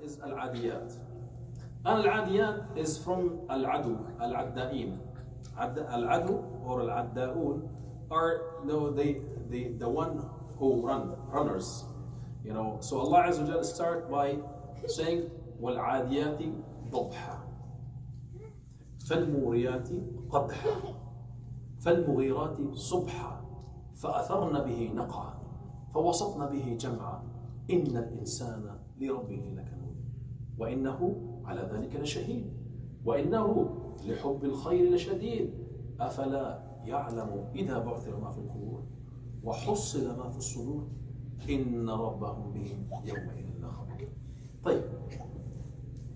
is Al Aadiyaat. And Al Aadiyaat is from Al Adu, Al Adda'in. Al Adu or Al Adda'un are the one who runners. So Allah Azza wa Jalla start by saying Wal Aadiyati Dabha, فالموريات قدحا فالمغيرات صبحا فأثرن به نقعا فوسطن به جمعا إن الإنسان لربه لكنود وإنه على ذلك لشهيد وإنه لحب الخير لشديد أفلا يعلم إذا بعثر ما في القبور وحصل ما في الصدور إن ربهم بهم يومئذ لخبير. طيب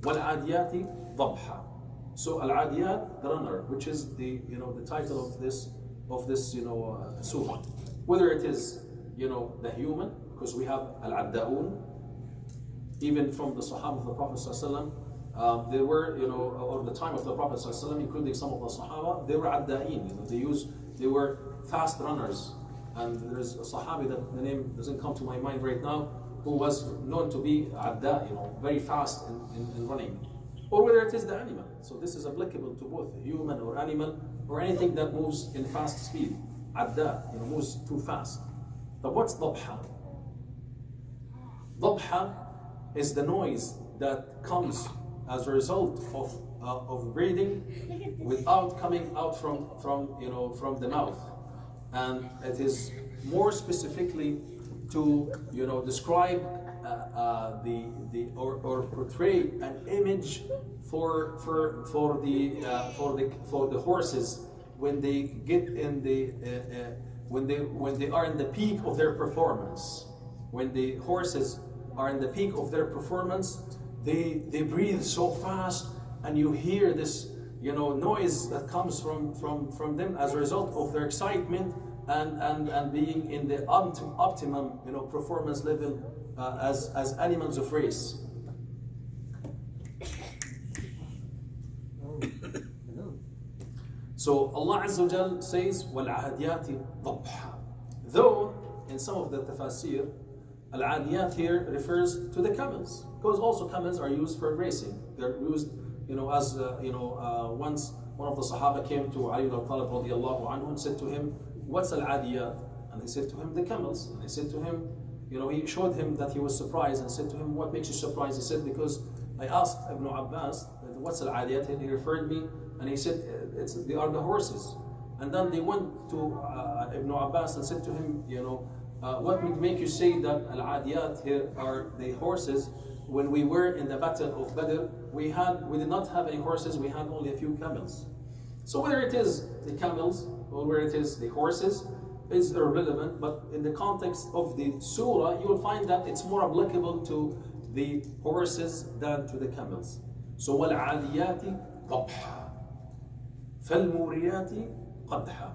والعاديات ضبحا. So Al-Aadiyat, the runner, which is the title of this surah. Whether it is the human, because we have Al-Adda'un, even from the Sahaba of the Prophet ﷺ, they were or the time of the Prophet ﷺ, including some of the Sahaba, they were Adda'in. They were fast runners, and there is a Sahabi that the name doesn't come to my mind right now, who was known to be Adda, very fast in running. Or whether it is the animal. So this is applicable to both human or animal or anything that moves in fast speed. Adda, moves too fast. But what's Dabha? Dabha is the noise that comes as a result of breathing without coming out from the mouth. And it is more specifically to describe or portray an image for the horses when they get in when they are in the peak of their performance. When the horses are in the peak of their performance, they breathe so fast, and you hear this noise that comes from them as a result of their excitement and being in the optimum performance level as animals of race. So Allah Azza wa Jal says وَالْعَادِيَاتِ ضَبْحًا. Though in some of the tafasir, Al-Aadiyat here refers to the camels, because also camels are used for racing. They're used as once one of the Sahaba came to Ali ibn Abi Talib radiallahu anhu and said to him, what's Al-Aadiyat? And he said to him, the camels. And he said to him, he showed him that he was surprised and said to him, what makes you surprised? He said, because I asked Ibn Abbas, what's Al-Aadiyat? And he referred me, and he said, they are the horses. And then they went to Ibn Abbas and said to him, what would make you say that Al-Aadiyat here are the horses? When we were in the battle of Badr, we did not have any horses, we had only a few camels. So whether it is the camels or whether it is the horses is irrelevant, but in the context of the surah, you will find that it's more applicable to the horses than to the camels. So وَالْعَادِيَاتِ ضَبْحًا فَالْمُورِيَاتِ قَدْحًا.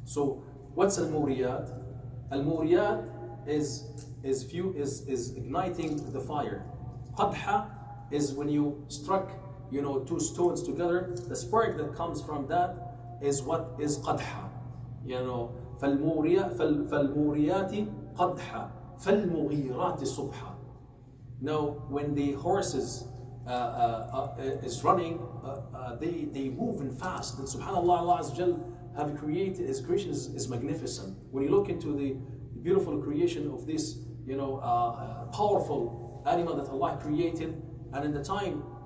So what's al-muriyat? Al-muriyat is igniting the fire. Qadha is when you struck two stones together, the spark that comes from that is what is qadha. فالموريات قدحا فالمغيرات صبحا. Now when the horses is running, they move in fast. And subhanAllah, Allah Azza wa Jal have created, his creation is magnificent. When you look into the beautiful creation of this powerful animal that Allah created, and in the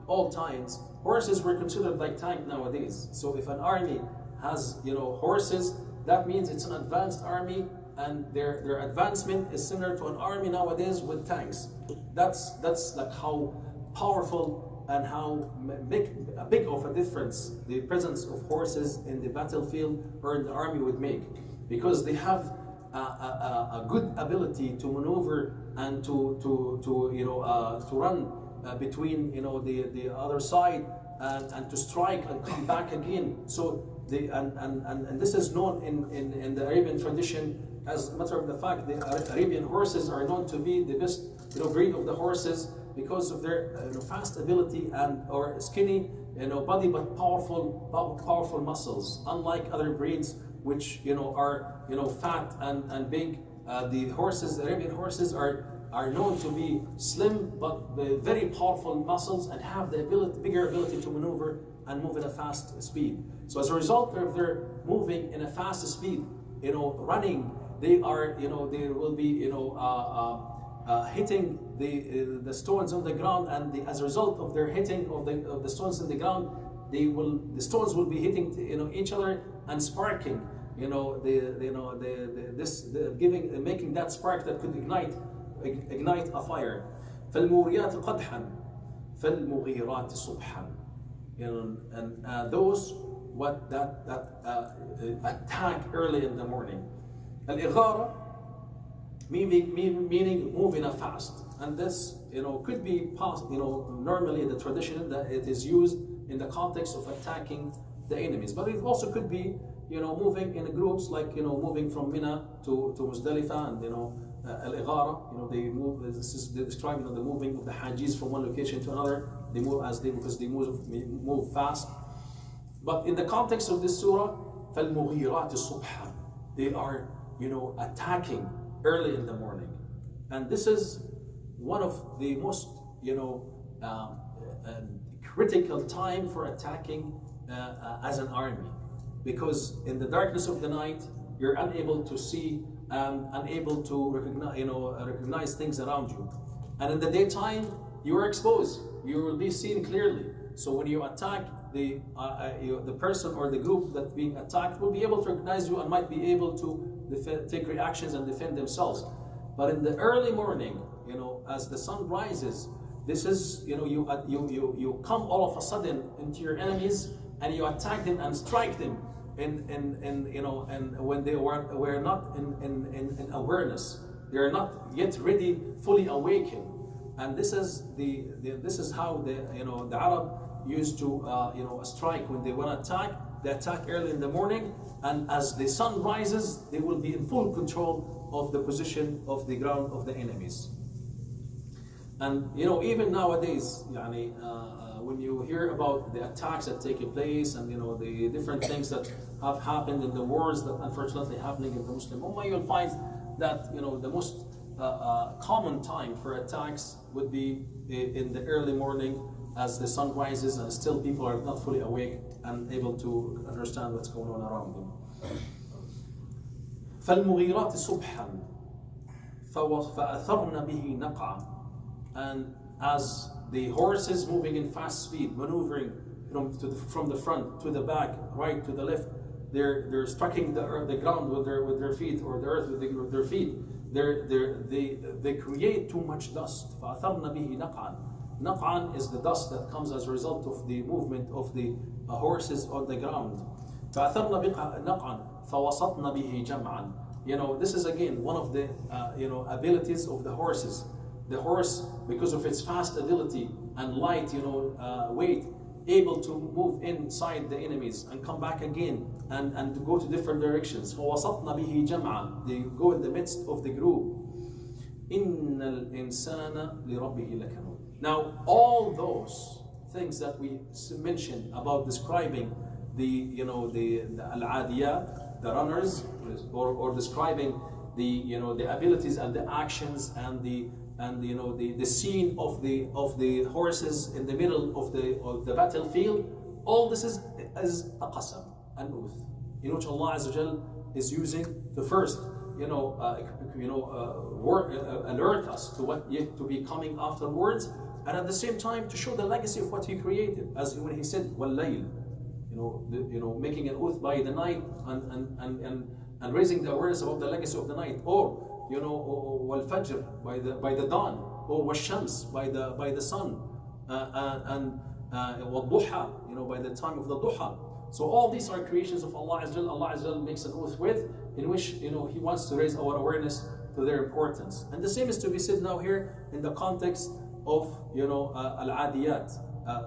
all times, horses were considered like tank nowadays. So if an army has horses, that means it's an advanced army, and their advancement is similar to an army nowadays with tanks. That's like how powerful and how big of a difference the presence of horses in the battlefield or in the army would make, because they have a good ability to maneuver and to run between the other side and to strike and come back again. So and this is known in the Arabian tradition. As a matter of the fact, the Arabian horses are known to be the best breed of the horses because of their fast ability or skinny body, but powerful muscles. Unlike other breeds which are fat and big, the Arabian horses are are known to be slim but very powerful muscles and have the bigger ability to maneuver and move at a fast speed. So as a result of their moving in a fast speed, running, they are, they will be, hitting the stones on the ground, and as a result of their hitting of the stones in the ground, the stones will be hitting each other and sparking, making that spark that could ignite a fire. فالموريات قدحا فالمغيرات صبحا. And those that attack early in the morning. Al-Ighara, meaning moving fast, and this could be normally the tradition that it is used in the context of attacking the enemies, but it also could be moving in groups, like moving from Mina to Muzdalifah, and Al-Ighara, they move. This is describing the moving of the Hajjis from one location to another. They move because they move fast. But in the context of this surah, فَالْمُغِيرَاتِ الصُّبْحَ, they are attacking early in the morning, and this is one of the most critical time for attacking as an army, because in the darkness of the night you're unable to see, unable to recognize things around you, and in the daytime you are exposed, you will be seen clearly. So when you attack, the person or the group that being attacked will be able to recognize you and might be able to take reactions and defend themselves. But in the early morning, as the sun rises, this is you come all of a sudden into your enemies and you attack them and strike them and when they were not in awareness, they are not yet ready, fully awakened. And this is how the Arab used to strike when they want to attack. They attack early in the morning, and as the sun rises, they will be in full control of the position of the ground of the enemies. And even nowadays, when you hear about the attacks that take place and the different things that have happened in the wars that unfortunately happening in the Muslim Ummah, you'll find that the most common time for attacks would be in the early morning, as the sun rises and still people are not fully awake and able to understand what's going on around them. فَالْمُغِيرَاتِ صُبْحًا فَأَثَرْنَ بِهِ نَقْعًا. And as the horses moving in fast speed, maneuvering from the front to the back, right to the left, they're striking the ground with their feet, or the earth with their feet. They create too much dust. فَأَثَرْنَ بِهِ نَقْعًا. Naq'an is the dust that comes as a result of the movement of the horses on the ground. فَأَثَرْنَ بِهِ نَقْعًا فَوَسَطْنَ بِهِ جَمْعًا. This is again one of the abilities of the horses. The horse, because of its fast ability and light weight, able to move inside the enemies and come back again and to go to different directions. فَوَسَطْنَ بِهِ جَمْعًا. They go in the midst of the group. إِنَّ الْإِنسَانَ لِرَبِّهِ لَكَنُودٌ. Now, all those things that we mentioned about describing the Al Aadiyaat, the runners, or describing the abilities and the actions and the scene of the horses in the middle of the battlefield, all this is a qasam, an oath, in which Allah Azza wa Jal is using to first alert us to what yet to be coming afterwards, and at the same time to show the legacy of what He created, as when He said وَاللَّيْلِ, making an oath by the night and raising the awareness about the legacy of the night, or وَالْفَجْرِ by the dawn, or وَالشَّمْس by the sun, and وَالضُّحَى by the time of the duha. So all these are creations of Allah Azza wa Jal. Allah Azza wa Jal makes an oath with, in which He wants to raise our awareness to their importance. And the same is to be said now here in the context of Al Aadiyaat,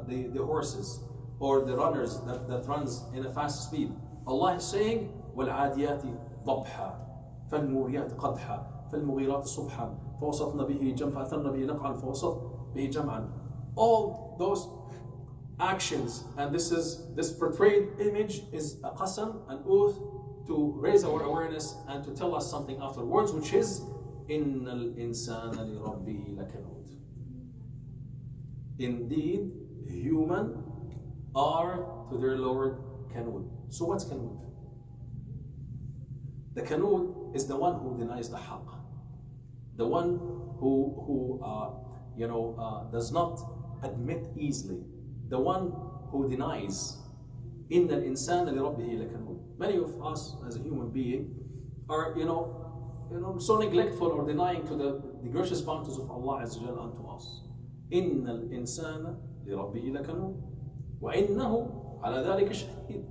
the horses or the runners that runs in a fast speed. Allah is saying Wal Aadiyaati ضبحا فالموريات قدحا فالمغيرات صبحا فوسطن به جمعا فأثرن به نقعا فوسط به جمعا. All those actions, and this portrayed image is a qasam, an oath, to raise our awareness and to tell us something afterwards, which is إِنَّ الْإِنسَانَ لِرَبِّهِ لَكَنُودٌ. Indeed, human are to their Lord Kanud. So what's Kanud? The Kanud is the one who denies the haqq, the one who does not admit easily, the one who denies. إِنَّ الْإِنسَانَ لِرَبِّهِ لَكَنُودٌ. Many of us as a human being are so neglectful or denying to the gracious bounties of Allah Azza wa Jalla unto us. إِنَّ الْإِنسَانَ لِرَبِّهِ لَكَنُودٌ وَإِنَّهُ عَلَى ذَلِكَ شَهِيدٌ.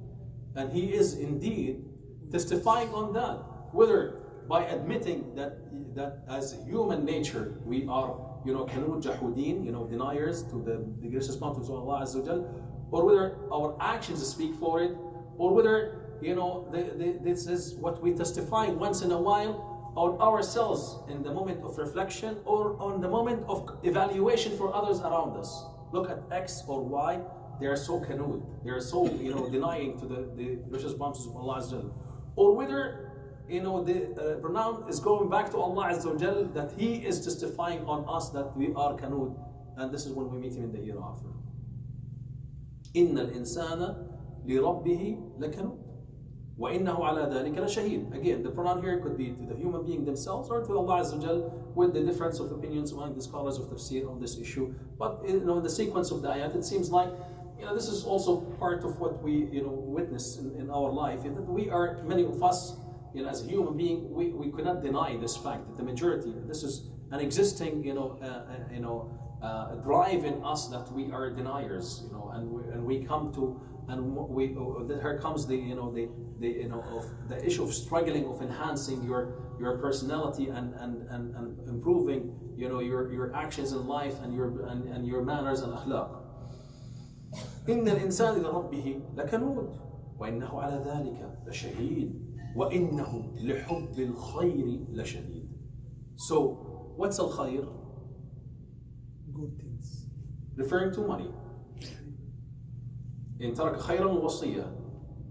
And he is indeed testifying on that, whether by admitting that as human nature we are kanud jahudin, deniers to the gracious bounties of Allah Azza wa Jalla, or whether our actions speak for it, or whether this is what we testify once in a while on ourselves in the moment of reflection or on the moment of evaluation for others around us. Look at X or Y, they are so kanud, they are so denying to the gracious bounties of Allah Azza wa Jalla. Or whether the pronoun is going back to Allah Azza wa Jal, that He is testifying on us that we are kanud, and this is when we meet Him in the hereafter. إِنَّ الْإِنسَانَ لِرَبِّهِ لَكَنُودٌ وَإِنَّهُ عَلَى ذَلِكَ لَشَهِيدٌ. Again, the pronoun here could be to the human being themselves or to Allah Azza wa Jal, with the difference of opinions among the scholars of tafsir on this issue. But in the sequence of the ayat, it seems like this is also part of what we witness in our life. That we are, many of us, as a human being, we cannot deny this fact that the majority, this is an existing, drive in us that we are deniers, and we come to, and here comes the issue of struggling, of enhancing your personality and improving, your actions in life and your manners and akhlaq. إن الإنسان لربه لكنود وإنه على ذلك لشهيد وإنه لحب الخير لشديد. So, what's al-khayr? Good things. Referring to money. إن ترك خيرا الوصية.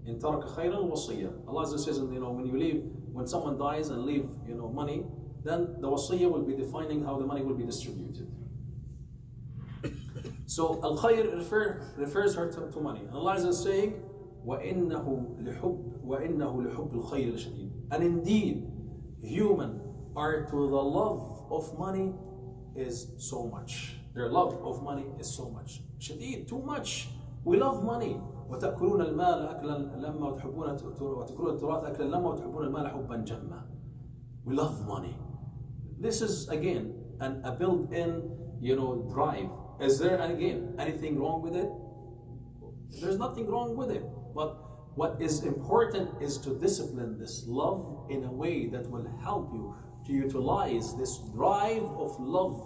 إن ترك خيرا الوصية. Allah says, when someone dies and leave, money, then the wasiyah will be defining how the money will be distributed. So al-khayr refers her to money. Allah is saying, وَإِنَّهُ لِحُبِّ الْخَيْرِ لَشَدِيدٌ. And indeed, human are to the love of money is so much. Their love of money is so much. شديد, too much. We love money. وَتَأْكُلُونَ الْمَالَ أَكْلًا لَمَّا وَتَأْكُلُونَ التُّرَاثَ أَكْلًا لَمَّا وَتُحِبُّونَ الْمَالَ حُبًّا جَمًّا. We love money. This is again a built-in drive. Is there again anything wrong with it? There's nothing wrong with it. But what is important is to discipline this love in a way that will help you to utilize this drive of love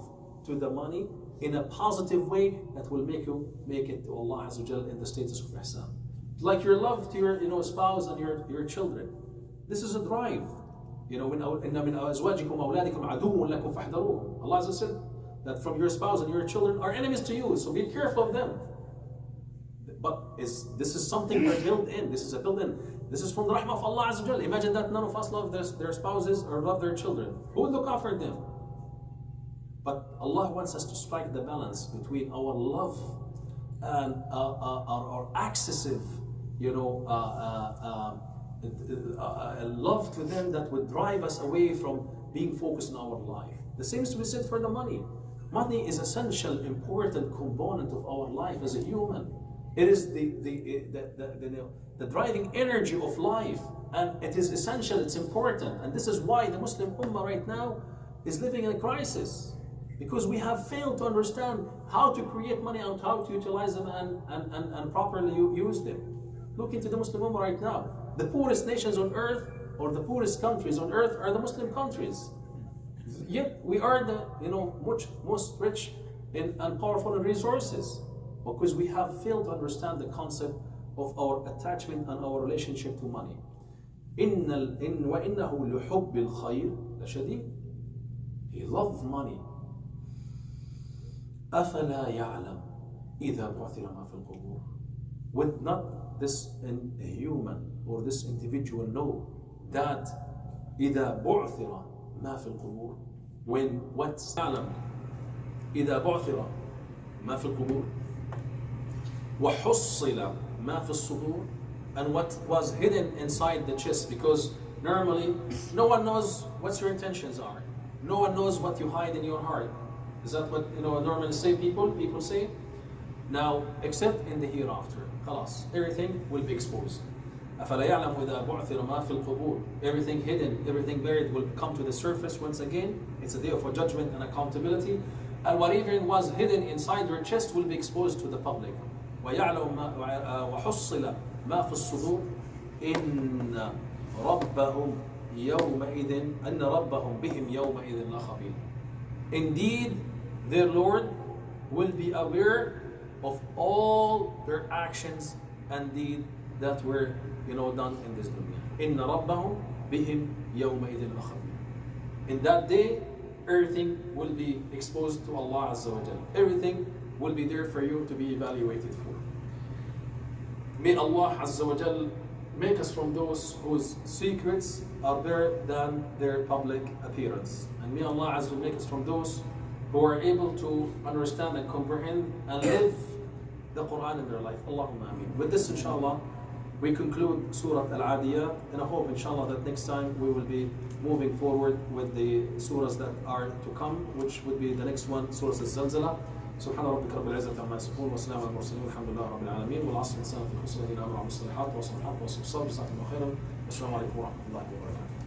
to the money in a positive way that will make it to Allah Azza wa Jal in the status of ihsan. Like your love to your spouse and your children. This is a drive. إِنَّ مِنْ أَزْوَاجِكُمْ وَأَوْلَادِكُمْ عَدُوٌّ لَكُمْ فَاحْذَرُوهُمْ. Allah Azza wa said that from your spouse and your children are enemies to you, so be careful of them. But this is something we're built in. This is a built-in. This is from the rahmah of Allah Azza wa Jal. Imagine that none of us love their spouses or love their children. Who would look after them? But Allah wants us to strike the balance between our love and our excessive, love to them that would drive us away from being focused on our life. The same is to be said for the money. Money is essential, important component of our life as a human. It is the driving energy of life, and it is essential, it's important. And this is why the Muslim Ummah right now is living in a crisis, because we have failed to understand how to create money and how to utilize them and properly use them. Look into the Muslim Ummah right now. The poorest nations on earth, or the poorest countries on earth, are the Muslim countries. Yet we are the most rich and powerful in resources, because we have failed to understand the concept of our attachment and our relationship to money. وَإِنَّهُ لِحُبِّ الْخَيْرِ لَشَدِيدٌ. He loved money. أَفَلَا يَعْلَمْ إِذَا بُعْثِرَ مَا فِي الْقُبُورِ. Would not this human or this individual know that إِذَا بُعْثِرَ مَا فِي الْقُبُورِ, when what's يعلم إذا بعثر ما في القبور وحصل ما في الصدور, and what was hidden inside the chest, because normally no one knows what your intentions are. No one knows what you hide in your heart. Is that what normally say people say? Now, except in the hereafter, خلاص, everything will be exposed. أفلا يعلم إذا بعثر ما في القبور, everything hidden, everything buried will come to the surface once again. It's a day of judgment and accountability. And whatever was hidden inside your chest will be exposed to the public. ويعلم وحصل ما في الصدور إن ربهم يومئذ أن ربهم بهم يومئذ لخبير. Indeed, their Lord will be aware of all their actions and deeds that were done in this dunya. إن ربهم بهم يومئذ لخبير. In that day, everything will be exposed to Allah Azza wa Jal. Everything will be there for you to be evaluated for. May Allah Azza wa Jal make us from those whose secrets are better than their public appearance. And may Allah Azza wa Jal make us from those who are able to understand and comprehend and live the Quran in their life. Allahumma ameen. With this, inshallah, we conclude Sura Al Aadiyaat, and I hope, inshallah, that next time we will be moving forward with the surahs that are to come, which would be the next one, Surah Al-Zalzala. سبحان ربك رب العزة عما يصفون وسلام على المرسلين والحمد لله رب العالمين والعصر إنسان في خسر الذين آمنوا وعملوا الصالحات وصلوا الحق وصلوا الصبر جزاكم الله خيرا والسلام عليكم ورحمة الله وبركاته.